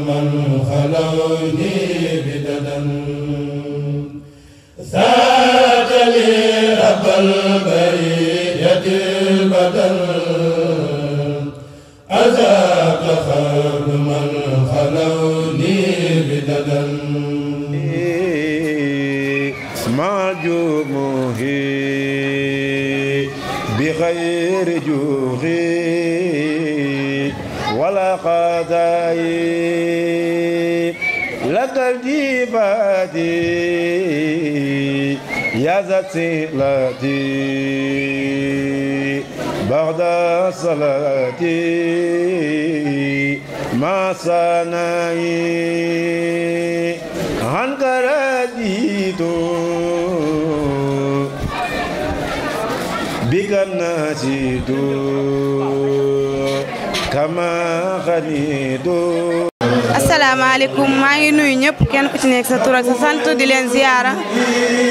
من خلوني بددا ساد لي رب البرية البدن أزاق خلق من خلوني بددا ما جمهي بغير جوغي ولا قضائي لك الجبادي يا زتيلتي بعد صلاتي ما صنعي عنك رديت بك نسيت كما غنيت. asalaamaaleykum maa ngi nuyu ñëpp kenn ku ci nekk sa tur ak sa sant di leen ziyaara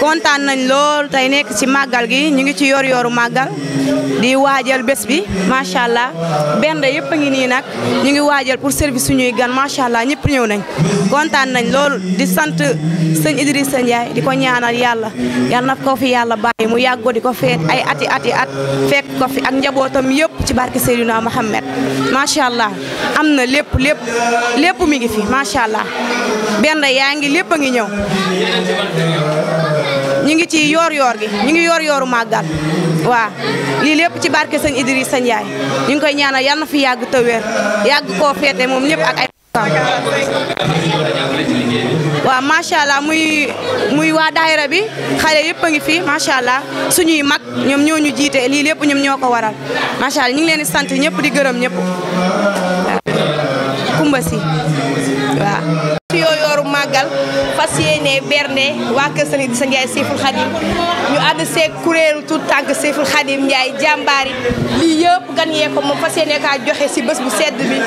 kontaan nañ lool tey nekk ci màggal gi ñu ngi ci yor-yoru màggal di waajal bés bi macha allah bernde yëpp a ngi nii nag ñu ngi waajal pour service suñuy gan macha allah ñëpp ñëw nañ kontaan nañ lool di sant sëñ Idrissa Ndiaye di ko ñaanal yàlla yal na ko fi yàlla bàyyi mu yàggoo di ko feet ay ati at fekk ko fi ak njabootam yëpp ci barke Seydina Mohamed macha allah am na lépp mi ngi fi macha allah bernde yaa ngi lépp a ngi ñëw ñu ngi ci yor-yor gi ñu ngi yor-yoru màggal waaw lii lépp ci barke sëñ Idrissa Ndiaye ñu ngi koy ñaanal yal na fi yàgg te wér yàgg koo feete moom ñëpp ak ay waaw macha allah muy waa daayira bi xale yëpp a ngi fi macha allah suñuy mag ñoom ñoo ñu jiite lii lépp ñoom ñoo ko waral macha allah ñu ngi leen di sant ñëpp di gërëm ñëpp Kumba Si waaw ci yor-yoru màggal fas yéene bernde waa kër Sëriñ Idrissa Ndiaye Seyful Khadim ñu ànd seeg kuréelu tout tànk Seyful Khadim Ndiaye jàmbaari lii yëpp gan yee ko moom fas yéene kaa joxe si bés bu sedd bi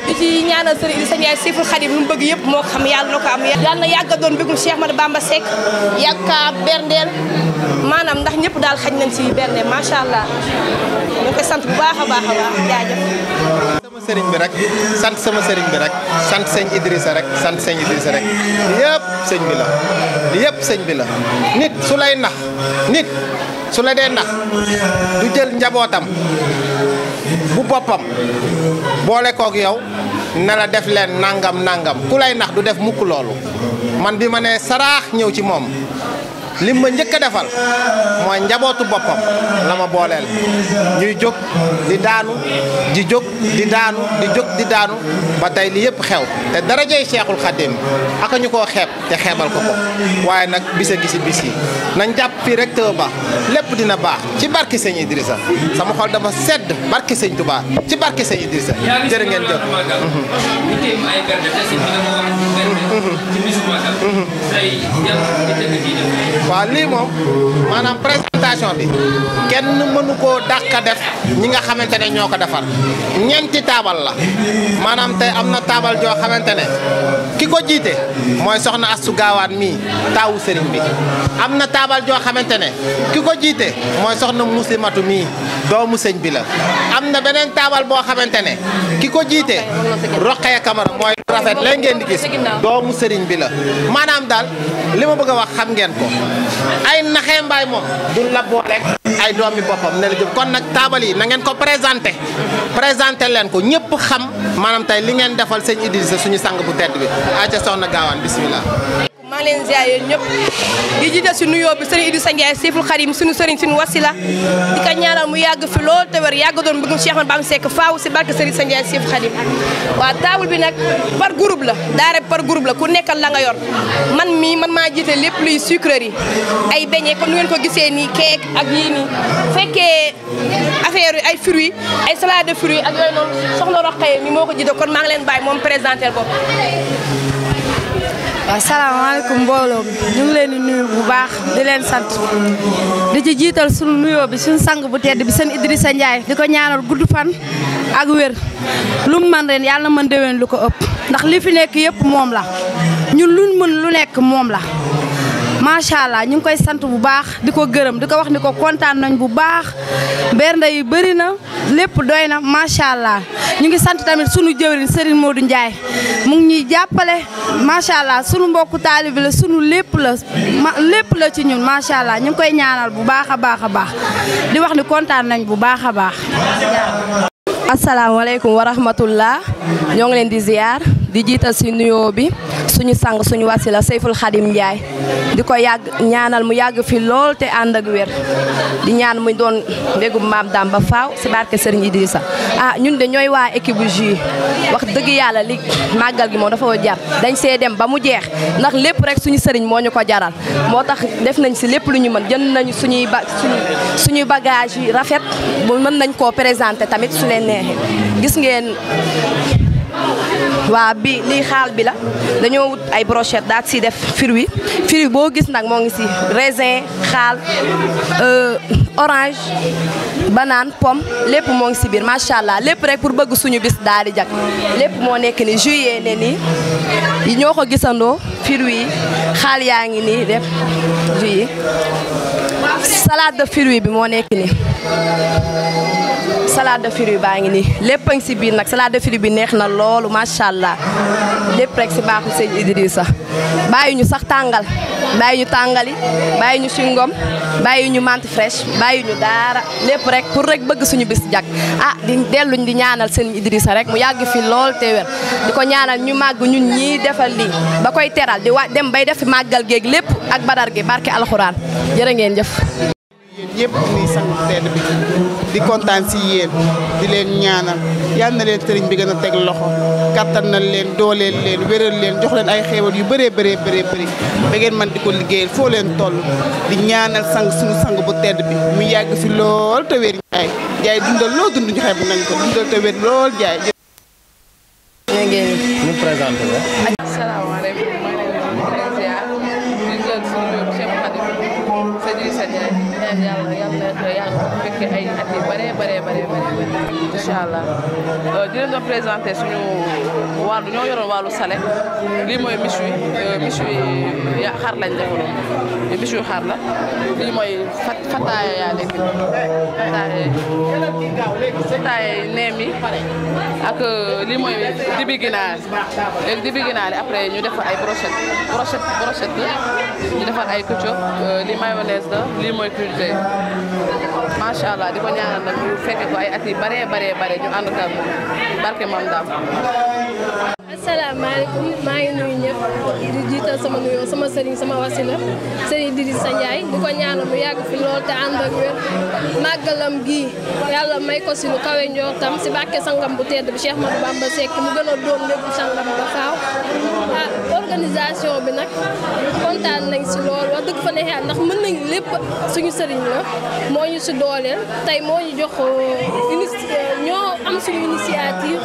di ci ñaanal Sëriñ Idrissa Ndiaye Seyful Khadim lu mu bëgg yëpp moo ko xam yàlla na ko am yàlla na yàgg a doon bëggum Cheikh Ahmadou Bamba Seck yàgg kaa berndeel maanaam ndax ñëpp daal xañ nañ si bernde macha allah ñu koy sant bu baax a baax jaajëf sama sëriñ bi rek sant sama sëriñ bi rek sant sëñ Idrissa rek sant sëñ Idrissa rek yëpp sëñ bi la yëpp sëñ bi la nit su lay nax nit su la dee nax du jël njabootam bu boppam boole koog yow na la def leen nangam ku lay nax du def mukk loolu man bi ma nee saraax ñëw ci moom lim ma njëkk a defal mooy njabootu boppam la ma booleel ñuy jóg di daanu di jóg di daanu di jóg di daanu ba tey li yëpp xew te darajey Cheikhul Khadim aka ñu koo xeeb te xeebal ko waaye nag bisa gisi bis yi nañ jàpp fii rek te ba lépp dina baax ci barke sëñ Idrissa sama xol dafa sedd barke sëñ Touba ci barke sëñ Idrissa jërë ngeen jëf waaw lii moom maanaam présentation bi kenn mënu koo dàq def ñi nga xamante ne ñoo ko defar ñeenti taabal la maanaam tey am na taabal joo xamante ne ki ko jiite mooy soxna Astu Gaawaan mii taawu sëriñ bi am na taabal joo xamante ne ki ko jiite mooy soxna Muslimatu mii doomu sëñ bi la am na beneen taabal boo xamante ne ki ko jiite Roqaya Kamara mooy rafet lay ngeen di gis doomu sëriñ bi la maanaam daal li ma bëgg a wax xam ngeen ko ay naxee mbaay moom du la booleeg ay doomi boppam ne la jëm kon nag taabal yi na ngeen ko présenté leen ko ñëpp xam maanaam tey li ngeen defal sëñ Idrissa suñu sang bu tedd bi aca soxna Gaawaan bismillah maa ngi leen ziar yéen ñëpp di jiite si nuyoo bi sëriñ Idrissa Ndiaye Seyful Khadim suñu sëriñ suñu wasila di ko ñaanal mu yàgg fi lool te wér yàgg doon bëggum Cheikh Ahmadou Bamba Seck faaw si barke sëriñ Idrissa Ndiaye Seyful Khadim waaw table bi nag par groupe la daara par groupe la ku nekkal la nga yor man maa jiite lépp luy sucrerie ay beñe comme nu ngeen ko gisee nii keek ak yii nii fekkee affaire ay fruits ay salade de fruits ak yooyu noonu soxna Roqaye mi moo ko jiite kon maa ngi leen bàyyi moom présenté bopp waaw salaamaaleykum mbooloo mi ñu ngi leen di nuyu bu baax di leen sant di ci jiital sunu nuyoo bi suñu sang bu tedd bi sëñ Idrissa Ndiaye di ko ñaanal gudd fan ak wér lu mu man ren yàlla na mën déwén lu ko ëpp ndax li fi nekk yëpp moom la ñun luñ mën lu nekk moom la macha allah ñu ngi koy sant bu baax di ko gërëm di ko wax ni ko kontaan nañ bu baax bernde yi bëri na lépp doy na macha allah ñu ngi sant tamit sunu jëwriñ Serigne Modou Ndiaye mu ngi ñuy jàppale macha allah sunu mbokku taalibe la sunu lépp la ci ñun macha allah ñu ngi koy ñaanal bu baax a baax di wax ni kontaan nañ bu baax a baax. asalaamaaleykum wa rahmatullah ñoo ngi leen di ziar di jiital si nuyoo bi suñu sang suñu wasila Seyful Khadim Ndiaye di ko yàgg ñaanal mu yàgg fi lool te ànd ak wér di ñaan mu doon mbégum maam daam ba faaw si barke Serigne Idrissa ñun de ñooy waa équipe bu jus wax dëgg yàlla li màggal gi moom dafa jar dañ see dem ba mu jeex ndax lépp rek suñu sëriñ moo ñu ko jaral moo tax def nañ si lépp lu ñu mën jënd nañu suñuy bagage yi rafet bu mën nañ koo présenté tamit su leen neexee gis ngeen waa bi lii xaal bi la dañoo wut ay brochette daal si def fruit boo gis nag moo ngi si raisin xaal orange banane pomme lépp moo ngi si biir macha allah lépp rek pour bëgg suñu bis daal di jag lépp moo nekk ni juillet ne nii yi ñoo ko gisandoo fruit yi xaal yaa ngi nii def juillet salade de fruit bi moo nekk nii salade de fruit baa ngi nii lépp a ngi si biir nag salade de fruit bi neex na loolu macha allah lépp rek si baaxu sëñ Idrissa bàyyi ñu sax tàngal bàyyi ñu tàngali bàyyi ñu singom bàyyi ñu menthe fraîche bàyyi ñu daara lépp rek pour rek bëgg suñu bis jag di delluñ di ñaanal sëñ Idrissa rek mu yàgg fi lool te wér di ko ñaanal ñu màgg ñun ñii defal lii ba koy teral di dem bay def màggal géeg lépp ak badar gi barke alxuraan jërë ngeen jëf. yéen ñëpp ni sang tedd bi di kontaan si yéen di leen ñaanal yal na leen sëriñ bi gën a teg loxo kattan na leen dooleel leen wéral leen jox leen ay xéewal yu bëree bëri ba ngeen man di ko liggéeyal foo leen toll di ñaanal suñu sang bu tedd bi mu yàgg fi lool te wér jaay dundal loo dund ñu xeeb nañ ko dundal te wér lool jaay. ñu présenté la. asalaamaaleykum maa ngi leen di ziar di jël suñu Cheikh Khadim Idrissa Ndiaye ñaan yàlla fekkee ay at yu bare incha allah di leen doon présenté suñu wàllu ñoo yoroon wàllu sale lii mooy miche yi xar lañ defaloon miche yu xar la lii mooy fataaya yaa nekk fataaya neem yi ak lii mooy dibi ginaar léegi dibi ginaar yi après ñu defar ay brochette la ñu defar ay ketchup lii mayonnaise la lii mooy crudité macha allah di ko ñaanal nag ñu fekke ko ay at yi bare ñu ànd ak barke Maam Daam. asalaamaaleykum maa ngi nuyu ñëpp di jiital sama nuyoo sama sëriñ sama wasila sëriñ Idrissa Ndiaye di ko ñaanal mu yàgg fi lool te ànd ak wér màggalam gi yàlla may ko si lu kawe njortam si barke sangam bu tedd bi Cheikh Ahmadou Bamba Seck mu gën a doon lépp sangam ba faaw organisation bi nag kontaan nañ si lool wax dëgg fa ne yàlla ndax mën nañ lépp suñu sëriñ la moo ñu si dooleel tey moo ñu jox ñoo am suñu initiative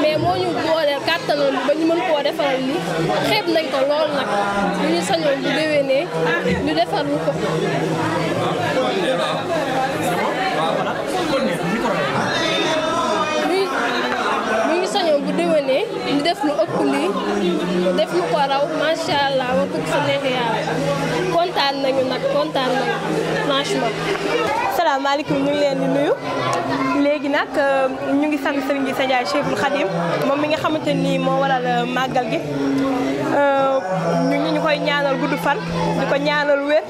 mais moo ñu dooleel kàttanal ba ñu mën koo defaral li xeeb nañ ko lool nag bu ñu sañoon bu déwénee ñu defar lu ko ñu sañoon bu déwénee ñu def lu ëpp lii def lu ko raw macha allah wax dëgg fa neex yàlla kontaan nañu franchement. salaamaaleykum ñu ngi leen di nuyu léegi nag ñu ngi sant Serigne Idrissa Ndiaye Cheikhul Khadim moom mi nga xamante ni moo waral màggal gi ñu koy ñaanal gudd fan di ko ñaanal wér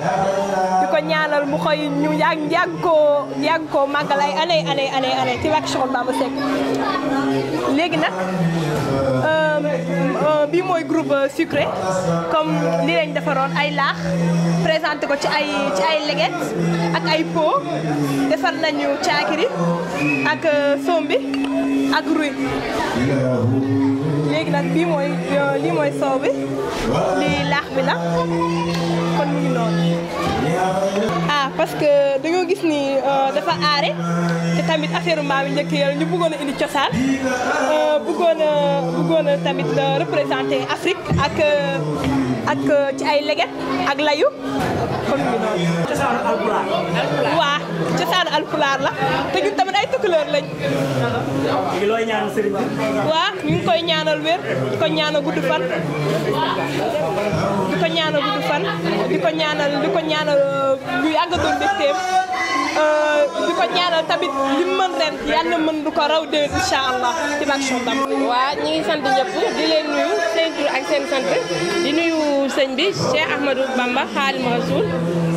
di ko ñaanal mu koy ñu yàgg koo màggal ay année ci wàllu Cheikh Bamba Seck léegi nag bii mooy groupe sucré comme li lañ defaroon ay laax présenté ko ci ay leget ak ay pot defar nañu caakiri ak sombi ak ruy léegi nag lii mooy soow bi lii laax bi la kon mu ngi noonu parce que dañoo gis ni dafa aare te tamit affaire maam yi njëkk yàlla ñu bëggoon a indi cosaan bëggoon a tamit représenter Afrique ak ci ay leget ak layu kon mu ngi noonu. cosaanu alpulaar la te ñun tamit ay tukkuleer lañ. looy ñaanal sëriñ bi. waaw ñu ngi koy ñaanal wér di ko ñaanal gudd fan di ko ñaanal gudd fan di ko ñaanal lu yàgg doon mbégteem di ko ñaanal tamit li mu mën ren yàlla mën du ko raw déwén incha allah ci bak sondam. waaw ñi ngi sant ñëpp di leen nuyu seen tur ak seen sant di nuyu sëñ bi Cheikh Ahmadou Bamba Xaadimu Rasuul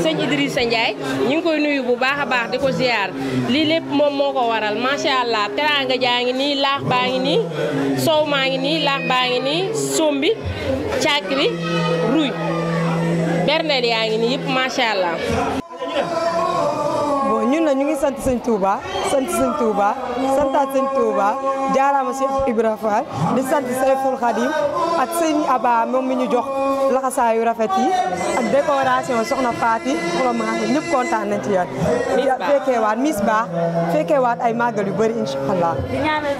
sëñ Idrissa Ndiaye ñu ngi koy nuyu bu baax a baax di ko ziar lii lépp moom moo ko waral macha allah teraanga jaa ngi nii laax baa ngi nii soow maa ngi nii laax baa ngi nii sombi càkkri ruy berneel yaa ngi nii yëpp macha allah. bon ñun na ñu ngi sant sëñ Touba santaat sëñ Touba jaaraama Cheikh Ibra Fall di sant Seyful Khadim ak sëñ Aba moom mi ñu jox laxasaayu rafet yi ak décoration soxna Faati vraiment ñëpp kontaan nañ ci yéen. fekkeewaat Miss Ba fekkeewaat ay màggal yu bëri incha allah. di ñaanal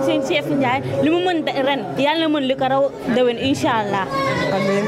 sëñ Cheikh Ndiaye li mu mën ren yàlla na mën li ko raw déwén incha allah. amiin.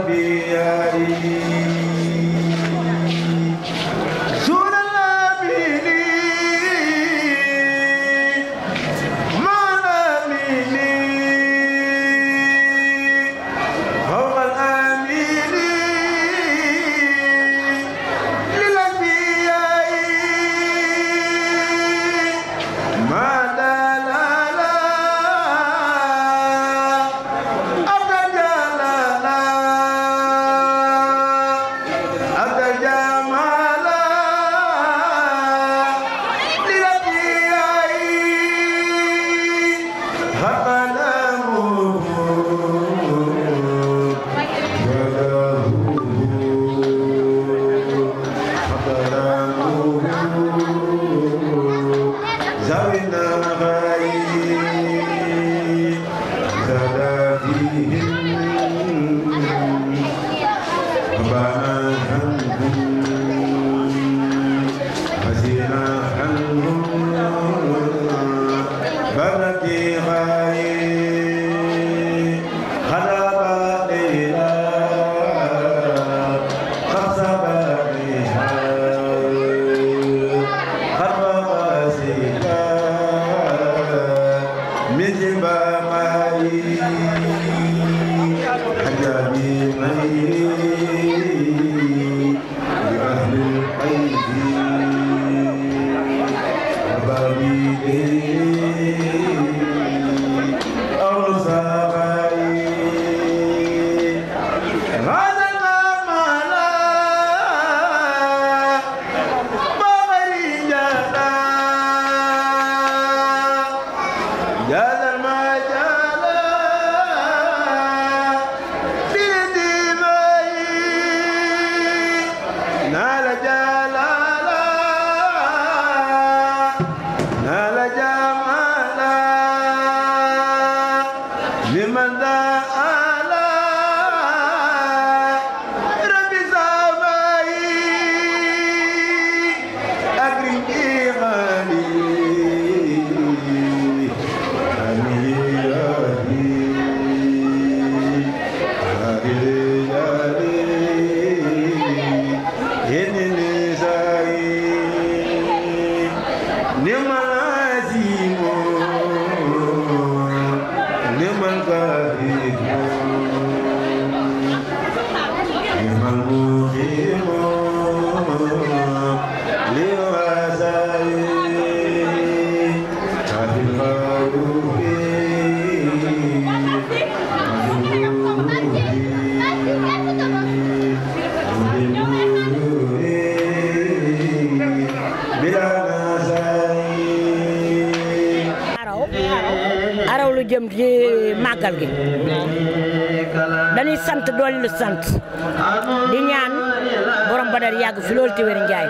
Be màggal gi dañuy sant doole lu sant di ñaan borom Badar yàgg fi loolu te wér njaay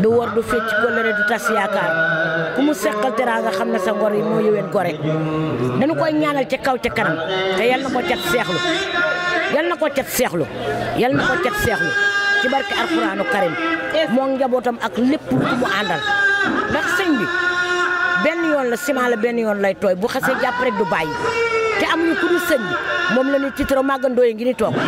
du wor du fecc kóllëre du tas yaakaar ku mu seqal teraanga xam ne sa ngor yi moo yëwén gore dañu koy ñaanal ca kaw ca kanam te yal na ko cat seexlu yal na ko cat seexlu yal na ko cat seexlu ci barke alxuraanu karim moo njabootam ak lépp lu mu àndal ndax sëñ bi benn yoon la ciment la benn yoon lay tooy bu xasee jàpp rek du bàyyi te amuñu ku dul sëñ bi moom la ñuy tiitaroo màggandoo yi ngi ni toog moom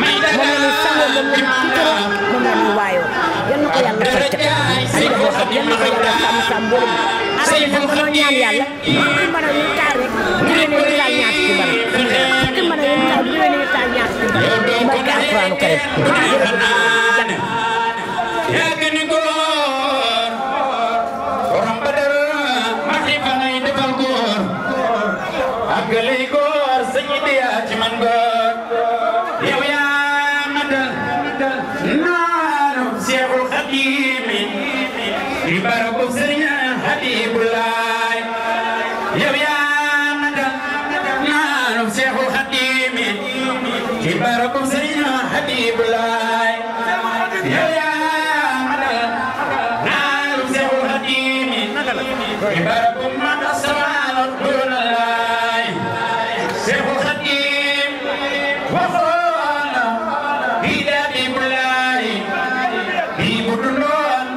la ñuy sangoo moom la ñuy tiitaroo moom la ñuy waayoo yal na ko yàlla fay cat ak njabootam yal na ko yàlla sàmm boobu arrêté nag dañoo ñaan yàlla fukki mbana yu taal rek bu leen ñu taal ñaar fukki mbana fukki mbana yu taal bu leen ñu taal ñaar fukki mbana ci barke alxuraanu karim galay góor sëñ bi yaa ci man góor yow yaa matal naanu Seexul Xadiim di barabu sëriñ Habibulaay yow yaa matal naanu Seexul Xadiim di barabu sëriñ Habibulaay yow yaa matal naanu Seexul Xadiim di barabu mata sawal dunalaay Seexul Xadiim waxoon bi Habibulaay bi bu dundoon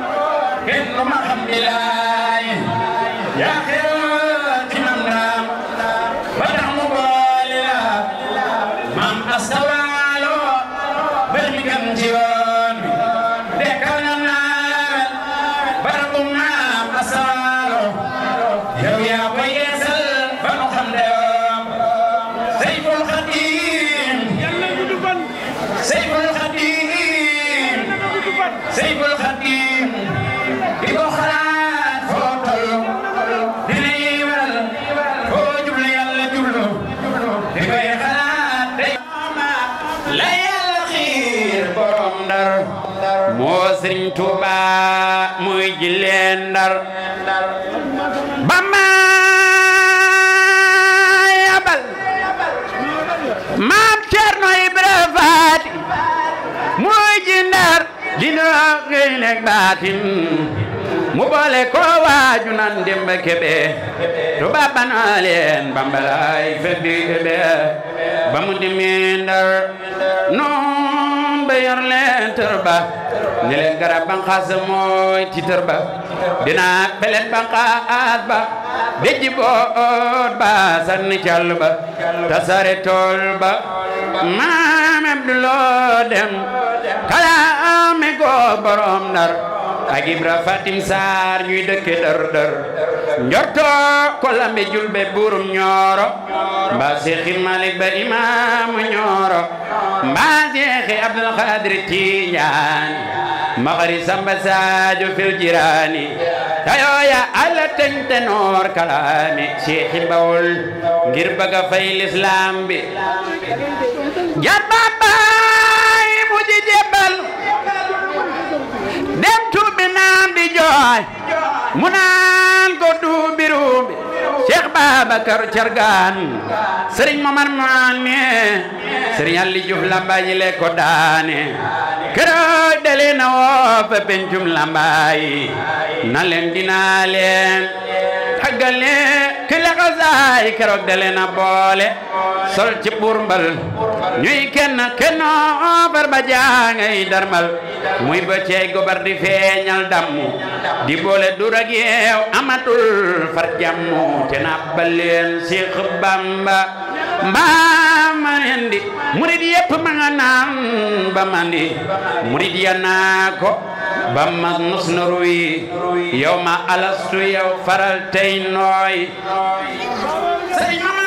kenn ma xam bilaay yaa xewoon ci mam naam ba tax mu boole la maam astawaalo ba mi gam ci yoon bi dekkal na naawel barabu maam astawaalo yow yaa ko yeesal ba nu xam deewam Seexul Xadiim Seexul Xadiim Seexul Xadiim di ko xalaat foo tollu dina yiwal foo jublu yàlla jublu di koy xalaat day la yàlla xiir borom Ndar moo Sëriñ Tuuba muy jileen Ndar ba ma yabal maam Cerno Ibra Faati muy ji Ndar dina ngay nekk baatin mu boole ko waaju nan Demba Kebe tubaab ba naa leen bambalaay feddi Kebe ba mu demee Ndar noon ba yor leen tër ba ne leen garab banqaas mooy ci tër ba dina pelet banqaas ba dejji boot ba sanni càll ba tasare tool ba maam Abduloo dem kalaame go borom Ndar ak Ibra Fatim Saar ñuy dëkke dër dër njorto ko lambe julbe buurum ñooro mbaa Seexi Malik ba imaamu ñooro mbaa Seexi Abdul Xaadir Tijaan maxari Samba Saajo fil jiraani tayooya ala tente noor kalaame Seexi Bawol ngir bëgga fay lislaam bi jar babaay mu ji jebal dem tuubi naan di jooy mu naan ko duubi ruubi Cheikh Babacar Cargaan Sëriñ Momar Maane Sëriñ Ali Juuf Lambaay le ko daane keroog dale na woo fa pencum Lambaay na leen dinaa leen tàggale ki la xasaay keroog dale na boole sol ci burmbal ñuy kenn kennoo bar ba jaangay darmal muy ba ceey gobar di feeñal dammu di boole dur ak yeew amatul far jammu te nabbal leen Seex Bamba mbaa ma rendi murid yépp ma nga naan ba mandi murid ya naa ko ba ma nus na ruy yow ma alastu yow faral tey nooy Sëriñ Mamar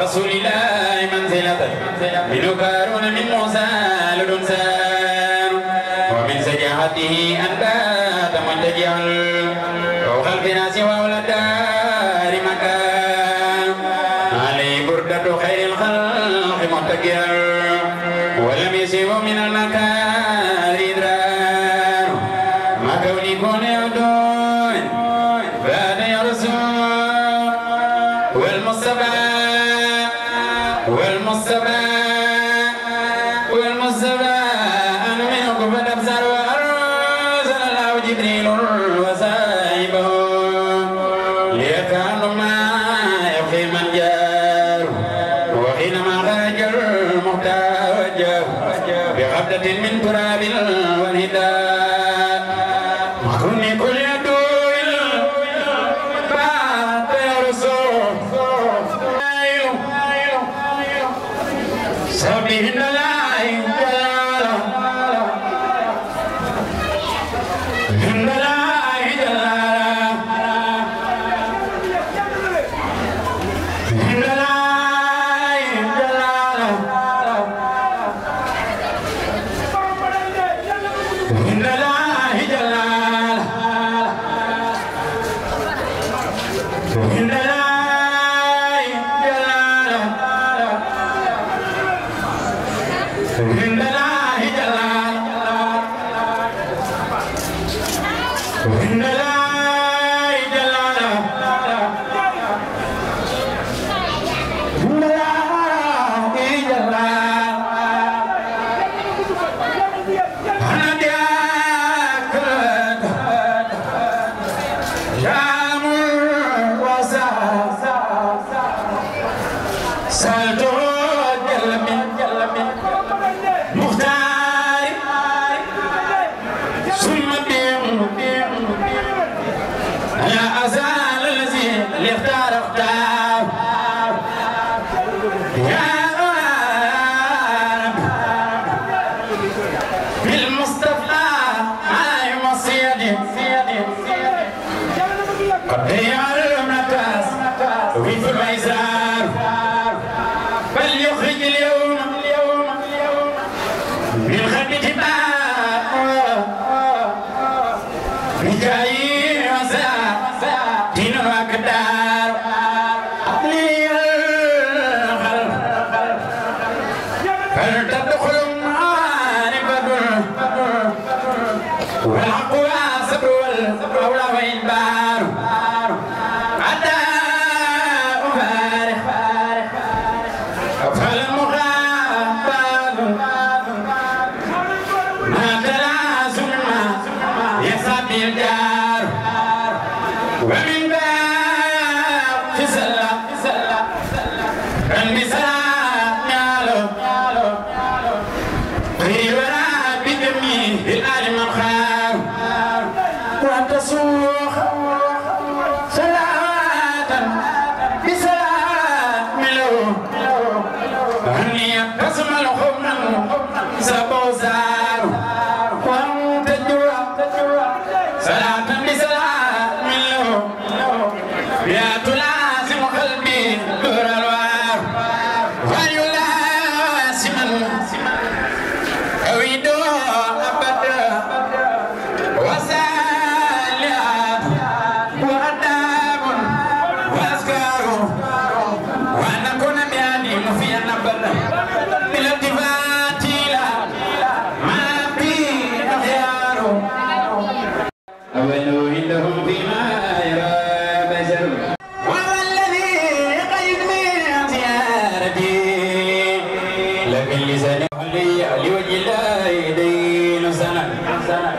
رسول الله منزلة من كارون من موسى لدن سار ومن سجاحته أن بات منتجعا فوق الفراش وأولى الدار مكان عليه بردة خير الخلق متكئا ولم يسيب من المكان إدرار ما كوني كون يعدون بعد يرسول والمصطفى أنا منكم فدبزر وأرسل الله جبريل وسائبه ليكانوا ما يبقي من جار وحينما خرج المحتاج بقبضة من تراب والهداء وكن كل يدو بات يرسل سبحان الله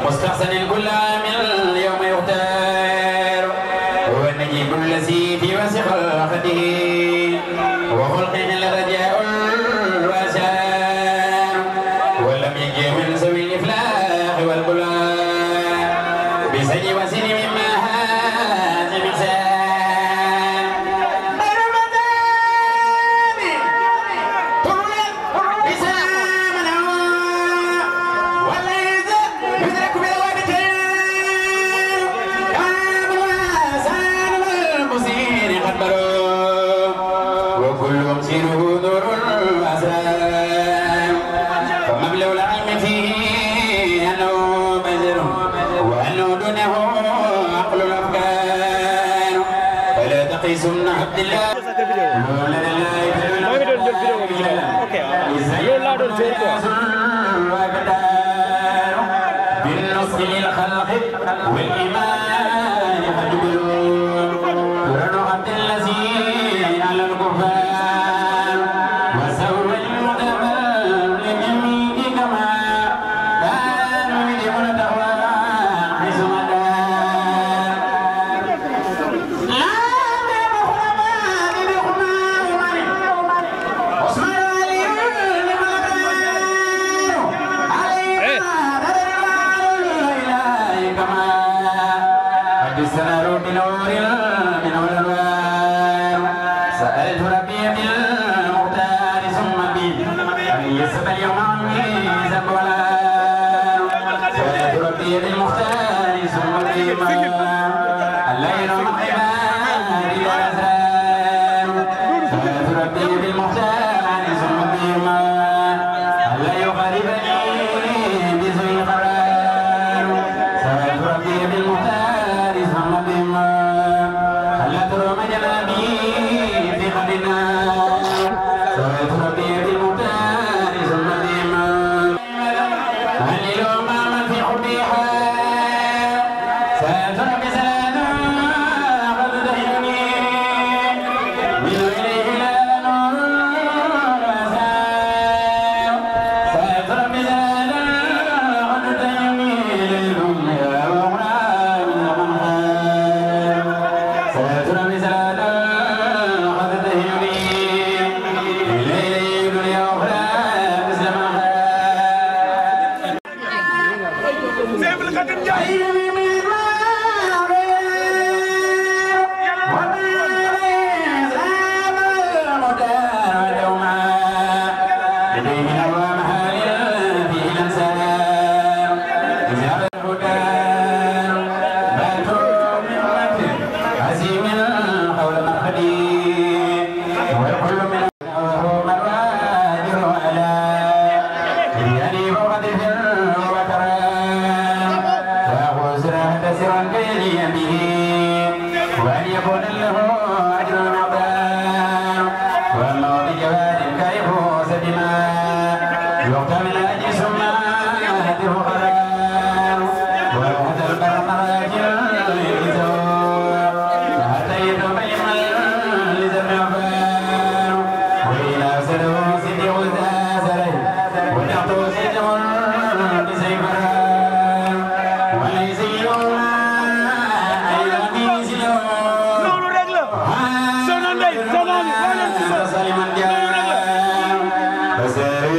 مستحسن كل عام يوم يختار هو النجيب الذي في وسع خلقته وخلقه الرجاء الواسع ولم يجي من سوي الافلاح والبلاء بسجي وسن مما هذا مقسام غير المدام طول بسلام وليس يدرك بالوقت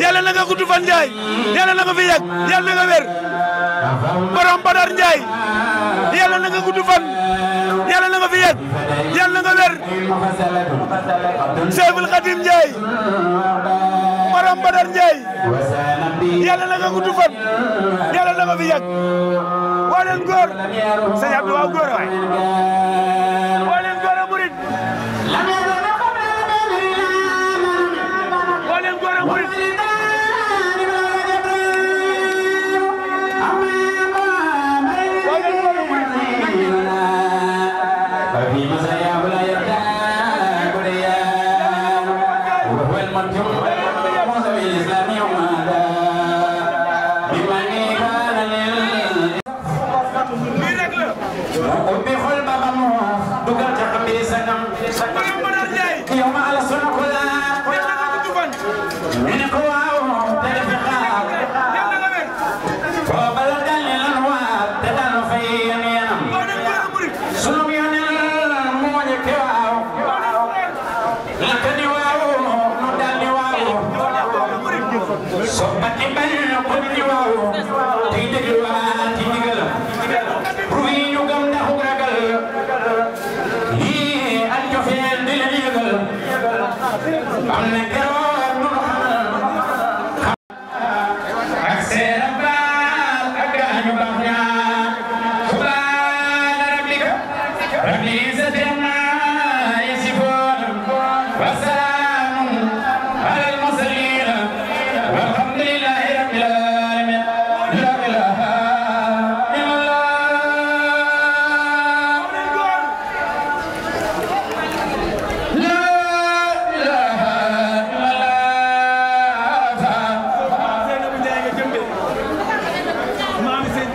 yàlla na nga gudd fan Ndiaye yàlla na nga fi yàgg yàlla na nga wér borom Badar Ndiaye yàlla na nga gudd fan yàlla na nga fi yàgg yàlla na nga wér Seexul Xadim Ndiaye borom Badar Ndiaye yàlla na nga gudd fan yàlla na nga fi yàgg waa leen góor sëñ Abdou waaw góor waay waa leen góor a murit waa leen góor a murit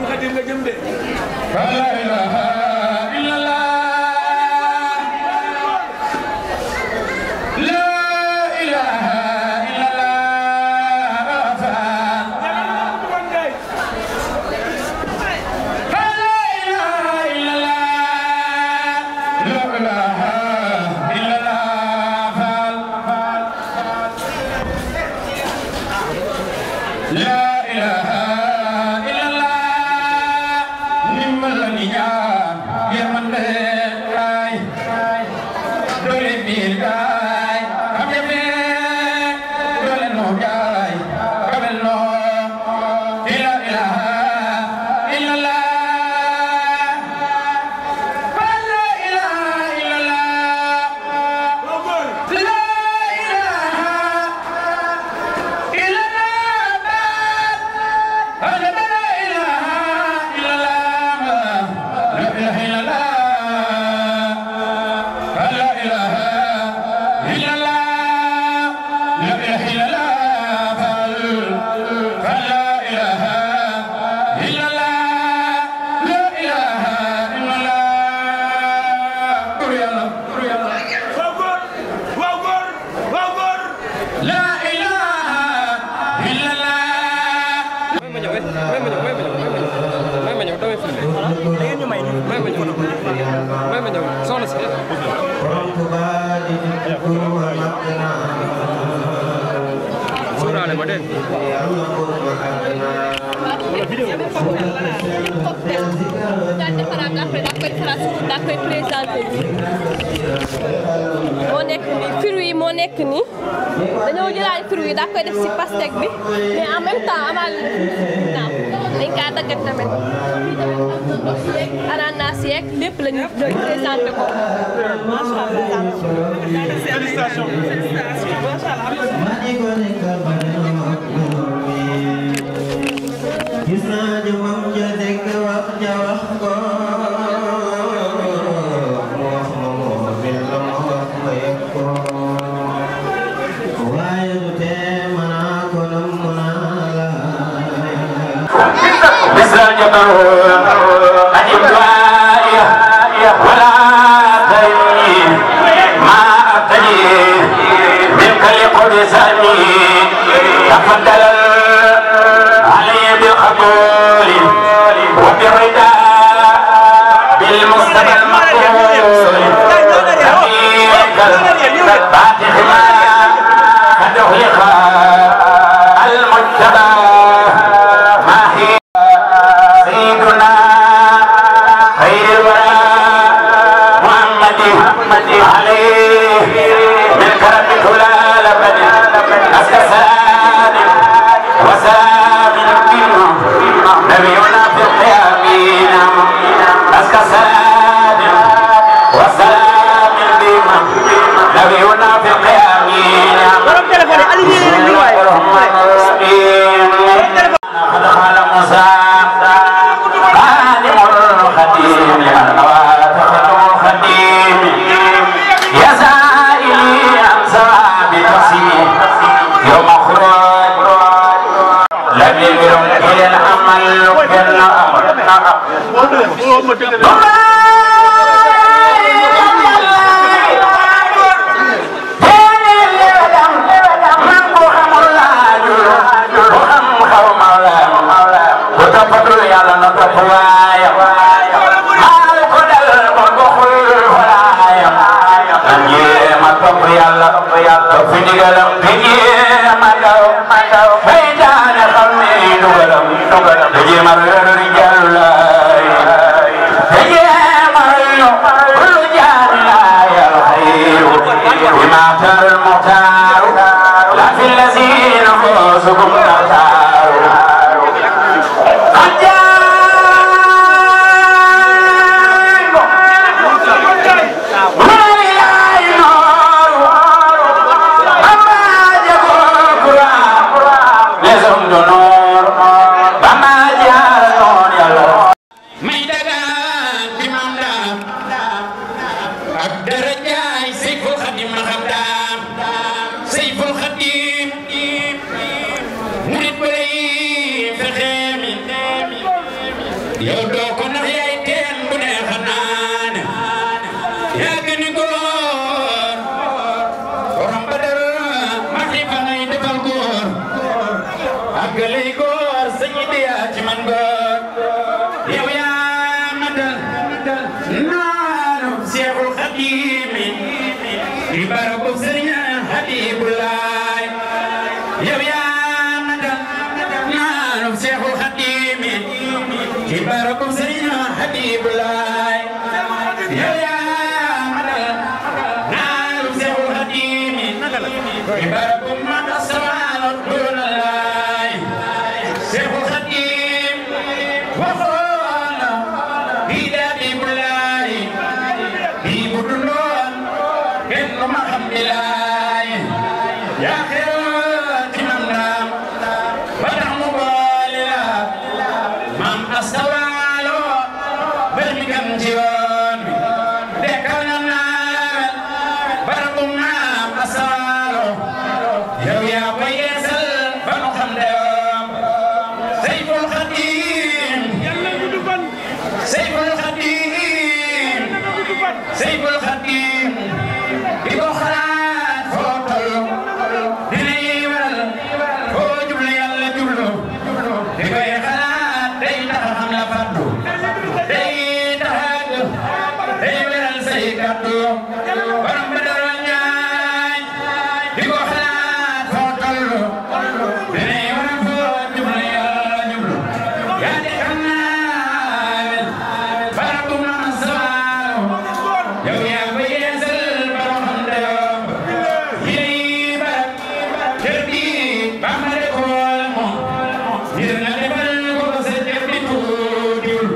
Khadim nga jëm de la ilaha illallah la ilaha moo nekk nii dañoo jëlaat fruits yi daa koy def ci pastèque bi mais en même temps amal naam dañ kaa daggat tamit ananas yeeg lépp la ñu présenté ko macha allah. Félicitations. Macha allah. gis naa jëmam ja dégg wax ja wax ko mu wax ma moo bil la ma wax ma yëg ko waaye du tee manaa ko nam munaa la misra jabar ajib duaya wala tayni ma abtadi min kali qudisani tafaddal بالقبول وبالرضا بالمصطفى المقبول تبيك الفاتح ما قد أغلق المجتبى ما هي سيدنا خير الورى محمد عليه من كرمك لا لبد أسكسان وسام نبينا في القيامين أزكى سلام وسلام بما نبينا في القيامين قد قال موسى خادم الخديم لمن واتخذ الخديم يا سائلي عن ثواب تقسيم يوم خروج لم يجرم إلى العمل كنا yow doo ko nax yaay teen bu neex a naan yaa gën a góor borom Badar maxi fa ngay defal góor ak lay góor sëñ bi yaa ci man góor yow yaa matal naanu Seexul Xadiim di barabu sëriñ Habibulaay yow yaa matal naanu Seexul Xadiim di barabu sëriñ Habibulaay yow yaa matal naanu Seexul Xadiim di barabu man asamaano doonalaay Seexul Xadiim waxoon na bii de Habibulaay bii bu dundoon kenn du ma xam bilaay yaa xewoon ci man daam ba tax mu boole la maam astawaalo bër mi gam ci yoon bi dekkal na naawel barabu maam astawaalo yow yaa koy yeesal ba nu xam deyoom Seyful Xadiim Seyful Xadiim Seyful Xadiim di ko xalaat foo tollu di lay waral foo jublu yàlla jublu di koy xalaat day tax a xam la faddu day tax day weral say kàddu borom Badar ñaay di ko xalaat foo tollu di lay waral foo jublu yàlla jublu yaa di xam naa barabu man sawaaw yow yaa koy yeesal borom xam dayoo yéy barak kër bi Bamba de ko moom ngir nga defal ko sa jëf bi tuutiwul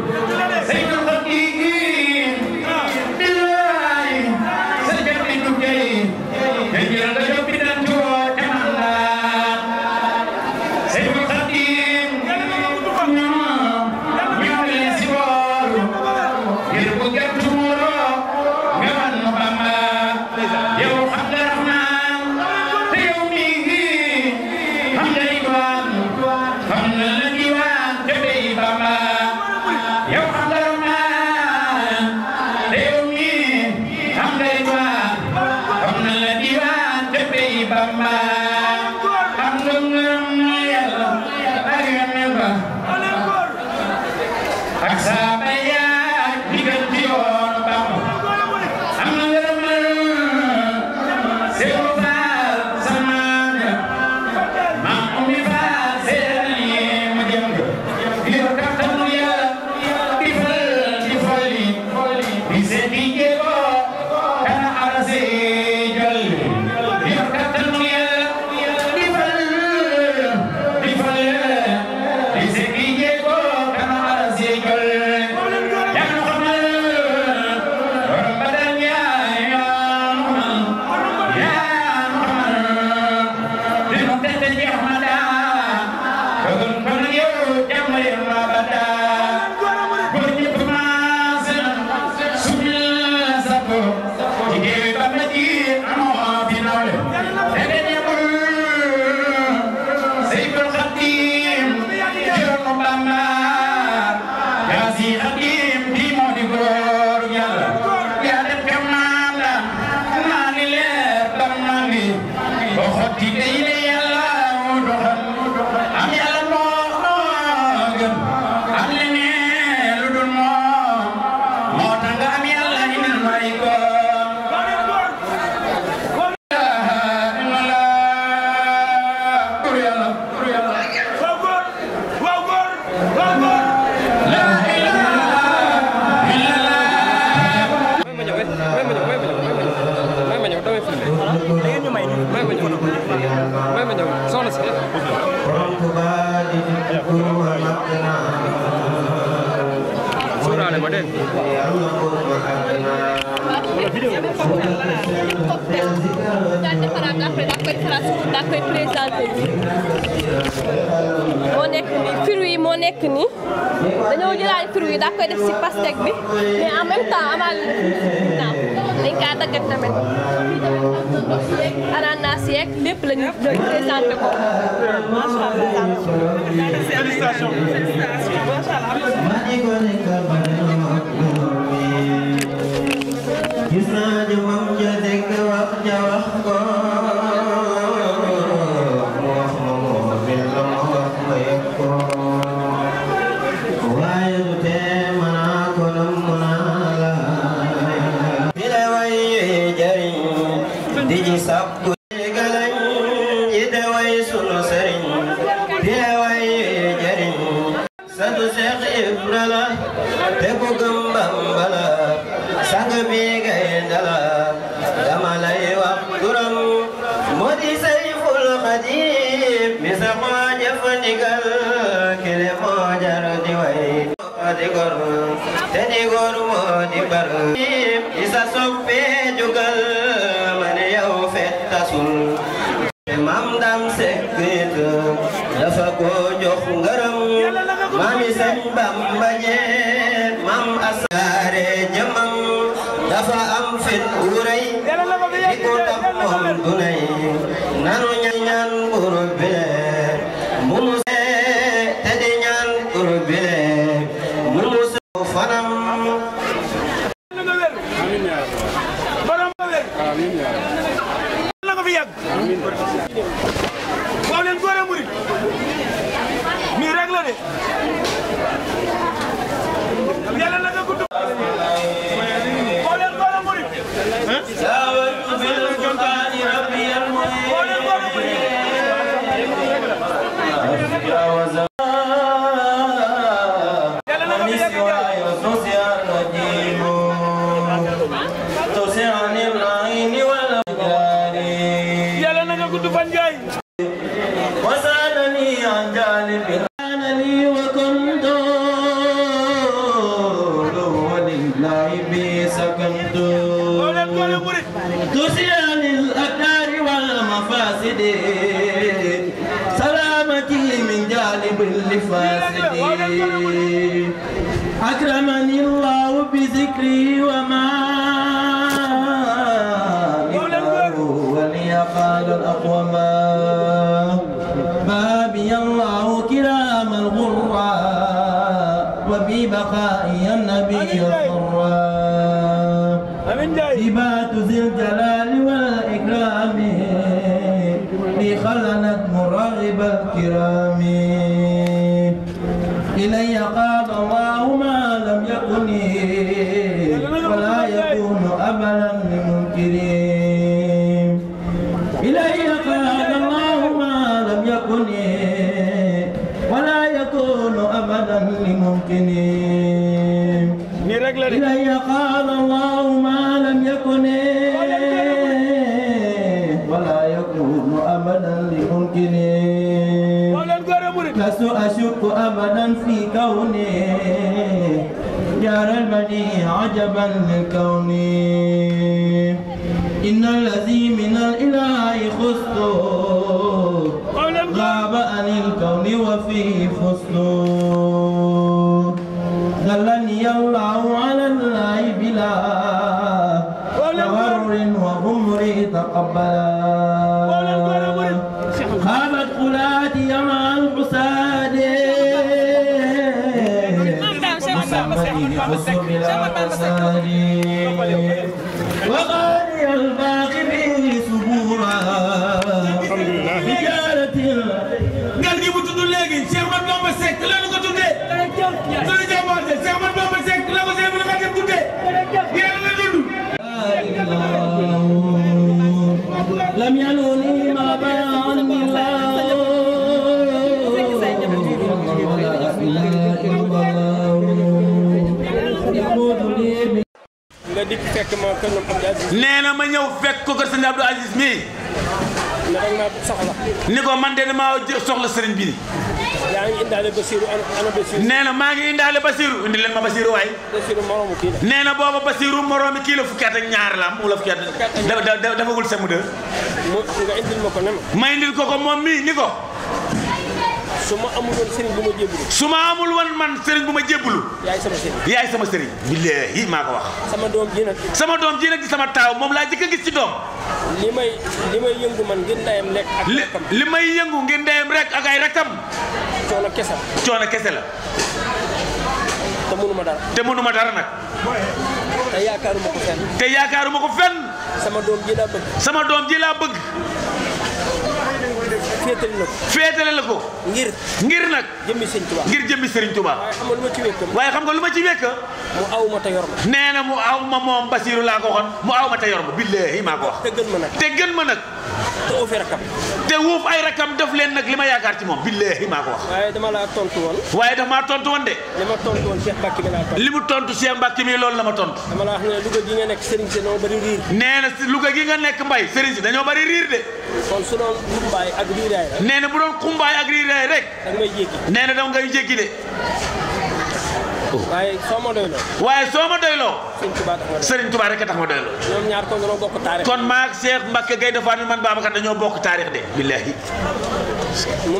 Seyful Xadiim billaay sa jëf bi tuutey nga jël nga jóg bi dan tuwo te man laa Seyful Xadiim ñoo leen si booru ngir bu gert muuroo nga wan nu Bamba yow xam nga Rahmaan te yow mii xam nga Ridwaan xam nga la diwaan te bay Bamba yow xam nga Rahmaan te yow mii xam nga Ridwaan xam nga la diwaan te bay Bamba xam nga ngërëm Yàlla ak Yonent ba ak saaba yaa digal ci yoonu Bamba am na ngërëmal Seex Faal sa maam ya maam Umi Faal seedal yi ma jëm yor kattanu Yàlla di fal di folli di seeti jéego kana arase jolli yor kattanu Yàlla di fal di folli di seeti jéego kana arase jolli yaa nu xamal borom Badar Njaay yaa nu xamal di nu tette ci Ahmada dogon ko nag yow jàmm leen ma bada góor ñëpp maase na sumil sapo ci géewi Bamba ji amoo fi nawle te ñebul Seyful Xadiim yoonu Bamba yaa si Xadiim bi moo di góor Yàlla yaa def kam naan la naa ni leer dam naa ngi boo xotti day ne Yàlla moo doxal am Yàlla moo gën am leneen lu dul moom moo tax nga am Yàlla indil may ko moo nekk nii fruits yi moo nekk nii dañoo jëlaat fruits yi daa koy def si pastèque bi mais en même temps amaal naam dañ kaa daggat tamit ananas yeeg lépp la ñu présenté ko macha allah. santu Seex Ibra la te ku gëm Bamba la sang bi gaynde la dama lay wax turam moo di Sayful Xadiim mi sa moo jëfandigal kile moo jar di way di gor te di gor moo di bar isa soppee jugal man yow fettasul Maam Dam Sekk dafa ko jox ngërëm Maami Sëñ Bamba ñee Maam Asaare jëmam dafa am fit wu rëy di ko dab moom du nay nanu ñaan buru bile mu mu te di ñaan buru bile mu mu fanam la nga fi yàgg waaw leen góor a murit nii rek la de yàlla na nga gudd waaw leen góor a murit saawatu bil qur'ani rabbiyal mu'in waaw leen góor a murit وسألني عن جانب كان لي وكنت ولله بي سكنت تسيان الأكدار والمفاسد سلامتي من جانب الفاسد أكرمني الله بذكري وما ولي قال الأقوم بابي الله كرام الغراء وببقائي النبي الضراء هبات ذي الجلال والإكرام لي خلنت مراغب الكرام إلي قال الله ما لم يكن ولا يكون أبدا لمنكرين إلي قال الله ما لم يكن ولا يكون أبدا لممكنين إلي قال الله ما لم يكن ولا يكون أبدا لممكنين لست أشك أبدا في كوني جار البديع عجبا للكون إن الذي من الإله خست غاب عن الكون وفيه فصل دلني الله على الله بلا تغر وغمري تقبلا خابت قلاتي مع الحساد محمد خص بلا فساد وغالي الباقي به سبورا بجارة قال لي بتدل لكن شيخ محمد بابا سك لا نقول تدل سوري جماعة شيخ محمد بابا سك لا نقول سيف لا نقول تدل يا لا لم ينوني ما بيان nga dikk fekk ma kër Abdou Aziz. nee na ma ñëw fekk ko kër sëñ Abdou Aziz mii. ne da nga soxla. ni ko man de damaa soxla sëriñ bi. yaa ngi indaale Basiru ana Basiru. nee na maa ngi indaale Basiru indi leen ma Basiru waay. Basiru moroomu kii la. nee na booba Basiru moroomi kii la fukki at ak ñaar la am wala fukki at. dafagul semu de. nga indil ma ko ne ma. ma indil ko moom mii ni ko. su ma amul woon sëriñ bu ma jébbalu. su ma amul woon man sëriñ bu ma jébbalu. yaay sama sëriñ. yaay sama sëriñ. billaahi maa ko wax. sama doom ji nag. sama doom ji nag di sama taaw moom laa jëkk a gis ci doom. li may yëngu man ngir ndayam lekk ak rakkam. li may yëngu ngir ndayam rek ak ay rakkam. coono kese la. coono kese la. te mënuma dara. te mënuma dara nag. te yaakaaruma ko fenn. te yaakaaruma ko fenn. sama doom ji laa bëgg. sama doom ji laa bëgg. féetale la ko. féetale la ko. ngir nag. jëmmi Sëriñ Tuubaa. ngir jëmmi Sëriñ Tuubaa. waaye xam nga lu ma ci wékk. waaye xam nga lu ma ci wékk. mu aw ma te yor ma. nee na mu aw ma moom Basiru laa ko waxoon mu aw ma te yor ma billaahi maa ko wax. te gën ma nag. te gën ma nag. te uufi rakkam. te wuuf ay rakkam def leen nag li ma yaakaar ci moom billaahi maa ko wax. waaye dama laa tontu woon. waaye daf maa tontu woon de. li ma tontu woon Cheikh Mbacke mi laa tontu. li mu tontu Cheikh Mbacke mi loolu la ma tontu. dama la wax ne Louga gi nga nekk Serigne si dañoo bëri riir. nee na si Louga gi nga nekk Mbaye Serigne si dañoo bëri riir de. kon su doon xumbaay ak riiraay rek. nee na bu doon xumbaay ak riiraay rek. da nga may jéggi. nee na da ngay jéggi de. waaye soo ma doyloo. waaye soo ma doyloo. Serigne Touba rek tax ma doyloo. ñoom ñaar kon dañoo bokk taarix. kon maa ak Cheikh Mbacke Gaye Defar mi man Babacar dañoo bokk taarix de billaahi. mu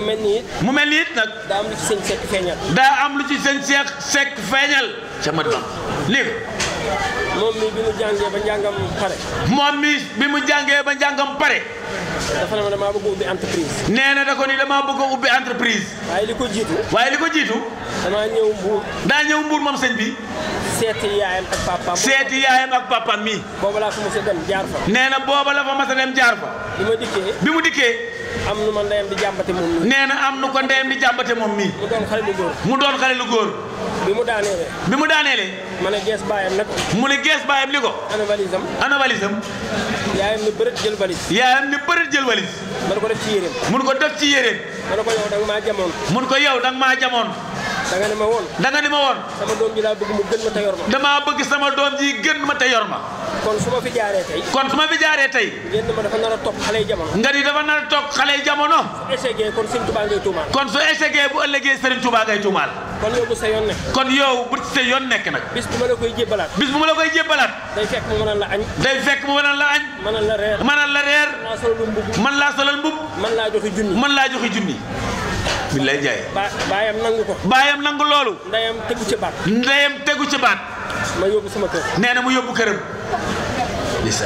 mel ni it nag. daa am lu ci sëñ Seck feeñal. daa am lu ci sëñ Seck feeñal. ca mat bam léegi. moom mi bi mu jàngee ba njàngam pare. moom mi bi mu jàngee ba njàngam pare. dafa ne ma damaa bëgg a ubbi entreprise. nee na da ko ni damaa bëgg a ubbi entreprise. waaye li ko jiitu. damaa ñëw Mbuur. daa ñëw Mbuur moom sëñ bi. seeti yaayam ak papaam. seeti yaayam ak papaam mi. booba laa fa mos a dem jaar fa. nee na booba la fa mos a dem jaar fa. bi mu dikkee. am nu ma ndeyam di jàmbate moom mii. nee na am nu ko ndeyam di jàmbate moom mii. mu doon xale lu góor. bi mu daaneele. ma ne gees baayam ne ko. mu ne gees baayam ni ko. ana valisam. yaayam ni bërët jël valise. mun ko def ci yéreem. ma ne ko yow danga maa jamoon. mun ko yow danga maa jamoon. danga ni ma woon. sama doom ji laa bëgg mu gën ma te yor ma. damaa bëgg sama doom ji gën ma te yor ma. kon su ma fi jaaree tey. ngeen ni ma dafa nar a topp xale yi jamono. nga ni dafa nar a topp xale yi jamono. su échecgee kon Serigne Touba ngay tuumaal. kon su échecgee bu ëllëgee Serigne Touba ngay tuumaal. kon yow bu sa yoon nekk. kon yow bu sa yoon nekk nag. bis bu ma la koy jébbalaat. day fekk mu mënal la añ. mënal la reer. man laa solal mbubb. man laa joxe junni. billaay jaay. baayam nangu ko. baayam nangu loolu. ndeyam tegu ci baat. ma yóbbu sama kër. nee na mu yóbbu këram.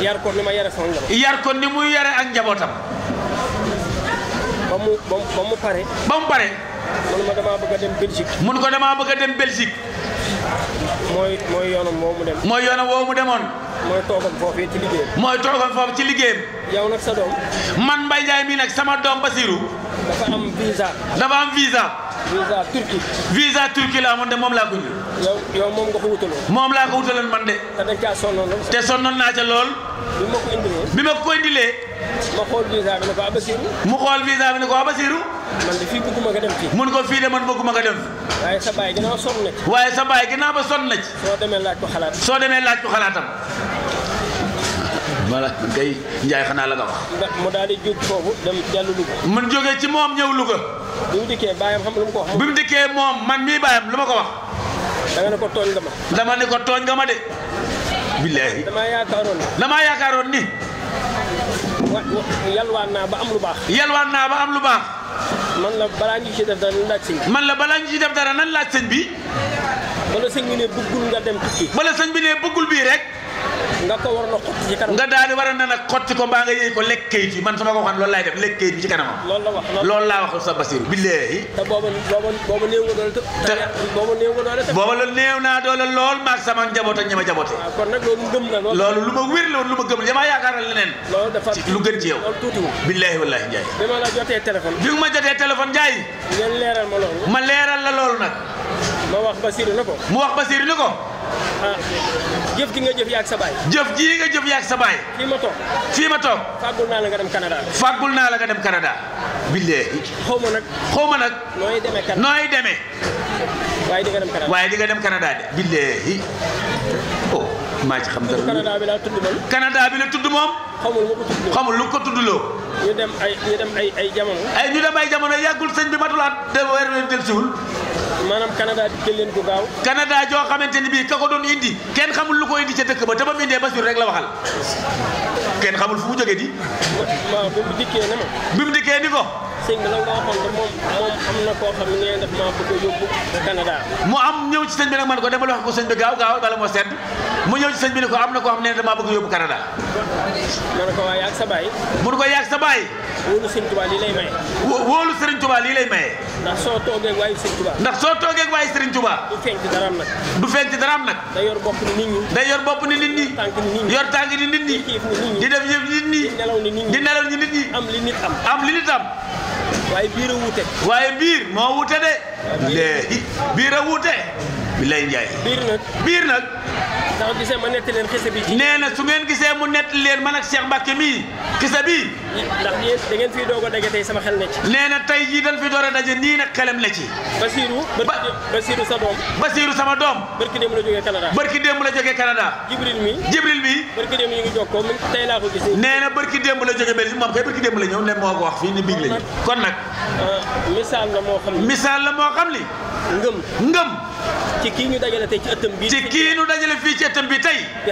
yar ko ni ma yare sama njaboot. yar ko ni mu yare ak njabootam. ba mu pare. mun ma damaa bëgg a dem Belgique. mun ko damaa bëgg a dem Belgique. mooy yoonam woo mu dem. demoon. mooy toogal foofu ci liggéeyam. yow nag sa doom. man Mbaye Ndiaye mii nag sama doom Basirou. dafa am visa. visa Turquie la amoon de moom laa ko ñu. yow moom nga ko wutaloon. moom laa ko wutaloon man de. te dañ caa sonnoon. te sonnoon naa ca lool. bi ma ko indilee. ma xool visa bi ne ko Basirou. mu xool visa bi ne ko Basirou. man de fii bëgguma nga dem fii. mun ko fii de man bëgguma nga dem. waaye sa baay ginnaaw sonn na ci. ba sonn na ci. soo demee laaj ko xalaatam. voilà kay Ndiaye xanaa la nga wax. mu daal di jóg foofu dem dellu Louga. mun jógee ci moom ñëw Louga. bi mu dikkee baayam xam lu mu ko wax. bi mu dikkee moom man mii baayam lu ma ko wax. dama ne ko tooñ nga ma. dama ne ko tooñ nga ma de. billaahi. damaa yaakaaroon ni. yalwaan naa ba am lu baax. man la balaa ñu ci def dara nan laaj sëñ bi. bala sëñ bi ne bëggul nga dem tukki. bala sëñ bi ne bëggul bii rek. nga ko war na xotti ci kanam. nga daal di war a ne nag xotti ko mbaa nga yëy ko lekk kayit yi man sama ko waxoon loolu laay def lekk kayit bi ci kanamam. loolu laa wax sa Basiru billaahi. te booba néew nga doole te. booba la néew naa doole lool maag sama njaboot ak ñi ma jaboote. kon nag loolu gëm na loolu lu ma wér la woon lu ma gëm la damaa yaakaaral leneen. loolu dafa lu gën ci yow. loolu tuutiwul. billaahi wallaahi Ndiaye. bi ma la jotee téléphone. Ndiaye. ngeen leeral ma loolu. ma leeral la loolu nag. mu wax Basiru ne ko. jëf ji nga jëf yaak sa baay. fii ma toog. fàggul naa la nga dem Canada. billaahi. xaw ma nag. nooy demee. waaye di nga dem Canada de. billaahi. oh maa ci xam dara. Canada bi la tudd moom. xamul lu ko tuddloo. ñu dem ay jamono. yàggul sëñ bi matulaat de weer del siwul. maanaam Canada di jël leen bu gaaw. Canada joo xamante ni bii ka ko doon indi kenn xamul lu ko indi ca dëkk ba te ba mu indee Basiru rek la waxal kenn xamul fu mu jógee di. waaw bi mu dikkee ne ma. bi mu dikkee ni ko. sëñ bi la nga waxoon de moom am na koo xam ne daf maa bëgg a yóbbu Canada. mu am ñëw ci sëñ bi nag man ko demal wax ko sëñ bi gaaw bala moo sedd mu ñëw ci sëñ bi ne ko am na koo xam ne damaa bëgg a yóbbu Canada. ma ne ko waa yaag sa baay. mun ko yaag sa baay. wóolu Sëriñ Tuubaa lii lay maye. wóolu Sëriñ Tuubaa lii lay maye. ndax soo toogee waayu Sëriñ Tuubaa. Sëriñ Tuubaa. du feeñ ci daraam nag. day yor bopp ni nit ñi. yor tànk ni nit ñi. di def yëf nit ñi. di nelaw ni nit ñi. am li nit am. waaye biir a wuute. waaye biir moo wuute de. léegi biir a wuute. billaay Njaay biir nag ndax gisee ma netti leen xisa bi nee na su ngeen gisee mu netti leen man ak Cheikh Mbacke mii xisa bi ndax yéen da ngeen fii doog a daje tey sama xel ne ci nee na tey jii dañ fi door a daje nii nag xelam ne ci Basiru sa doom Basiru sama doom barki démb la jógee Canada barki démb la jógee Canada Jibril mi barki démb ñu ngi jokkoo tey laa ko gis nee na barki démb la jógee Belgique moom kay barki démb la ñëw ne moo ko wax fii ni biig la ñëw kon nag misaal la moo xam ni ngëm ci kii ñu dajale tey ci ëttam bi ci kii ñu dajale fii ci ëttam bi tey di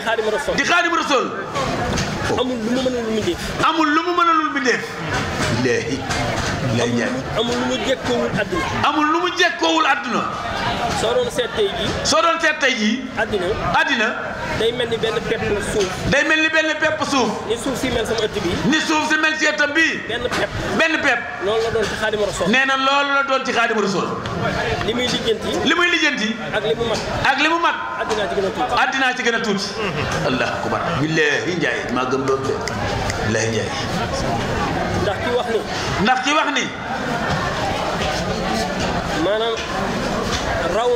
Xaadimu Rasuul amul lu mu mënalul mbindeef léegi lay Njaay amul lu mu jekkoowul àdduna soo doon seet tey jii àddina day mel ni benn pepp suuf ni suuf si mel sama ëtt bi ni suuf si mel ci ëttam bi benn pepp loolu la doon ci Xaadimu Rasuul nee na loolu la doon ci Xaadimu Rasuul li muy lijjanti ak li mu mat àddinaa ci gën a tuuti allah akbar billahi Njaay maa gëm doon de billahi Njaay ndax ki wax ni maanaam raw